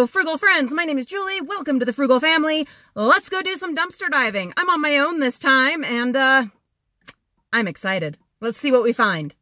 Hello, Frugal friends. My name is Julie. Welcome to the Frugal Family. Let's go do some dumpster diving. I'm on my own this time, and I'm excited. Let's see what we find.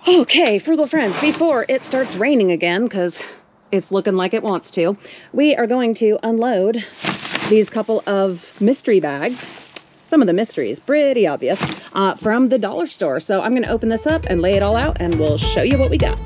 Okay, Frugal friends, before it starts raining again, because it's looking like it wants to, we are going to unload these couple of mystery bags. Some of the mysteries, pretty obvious, from the dollar store. So I'm going to open this up and lay it all out, and we'll show you what we got.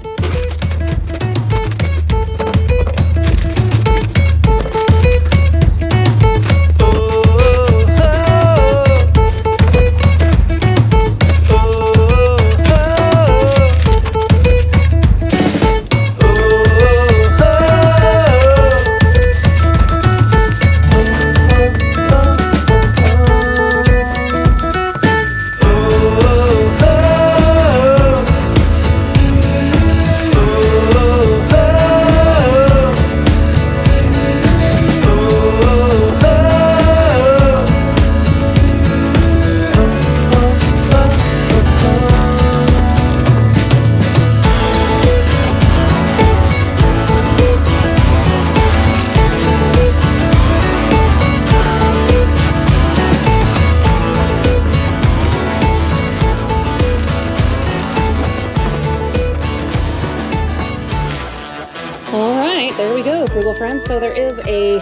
There we go, Frugal friends. So there is a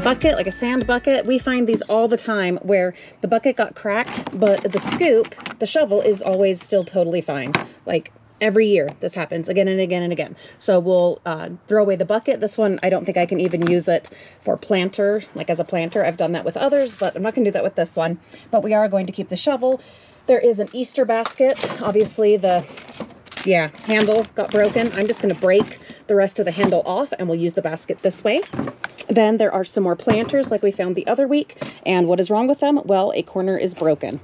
bucket, like a sand bucket. We find these all the time where the bucket got cracked, but the scoop, the shovel, is always still totally fine. Like every year this happens again and again and again. So we'll throw away the bucket. This one, I don't think I can even use it for planter, like as a planter. I've done that with others, but I'm not going to do that with this one. But we are going to keep the shovel. There is an Easter basket. Obviously the handle got broken. I'm just going to break the rest of the handle off and we'll use the basket this way. Then there are some more planters like we found the other week. And what is wrong with them? Well, a corner is broken.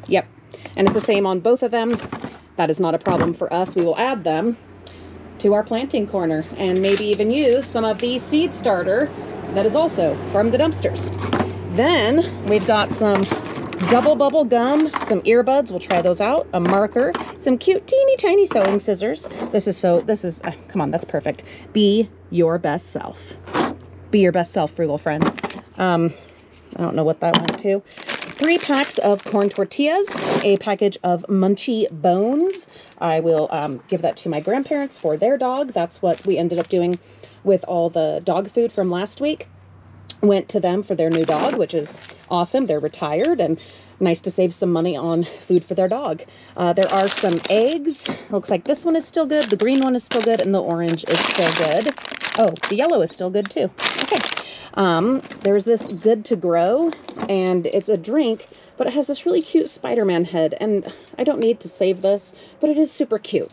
Yep. And it's the same on both of them. That is not a problem for us. We will add them to our planting corner and maybe even use some of the seed starter that is also from the dumpsters. Then we've got some double bubble gum, some earbuds, we'll try those out, a marker, some cute teeny tiny sewing scissors. Come on, that's perfect. Be your best self. Be your best self, Frugal friends. I don't know what that went to. 3 packs of corn tortillas, a package of Munchie bones. I will give that to my grandparents for their dog. That's what we ended up doing with all the dog food from last week. Went to them for their new dog, which is awesome. They're retired and nice to save some money on food for their dog. There are some eggs. Looks like this one is still good. The green one is still good, and the orange is still good. Oh, the yellow is still good too. Okay. There's this Good to Grow, and it's a drink, but it has this really cute Spider-Man head, and I don't need to save this, but it is super cute.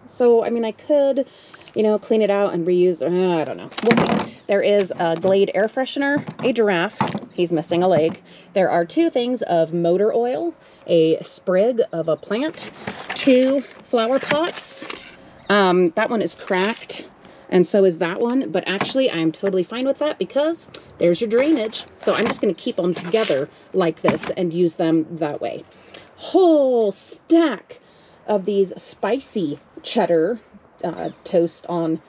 So, I mean, I could, you know, clean it out and reuse, I don't know. We'll see. There is a Glade air freshener, a giraffe, he's missing a leg. There are 2 things of motor oil, a sprig of a plant, 2 flower pots. That one is cracked. And so is that one, but actually I'm totally fine with that because there's your drainage. So I'm just going to keep them together like this and use them that way. Whole stack of these spicy cheddar toast on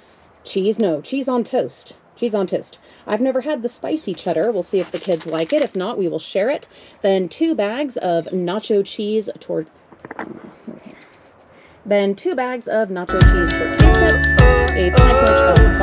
cheese. No, cheese on toast. Cheese on toast. I've never had the spicy cheddar. We'll see if the kids like it. If not, we will share it. Then 2 bags of nacho cheese Then 2 bags of nacho cheese tortilla chips, a package of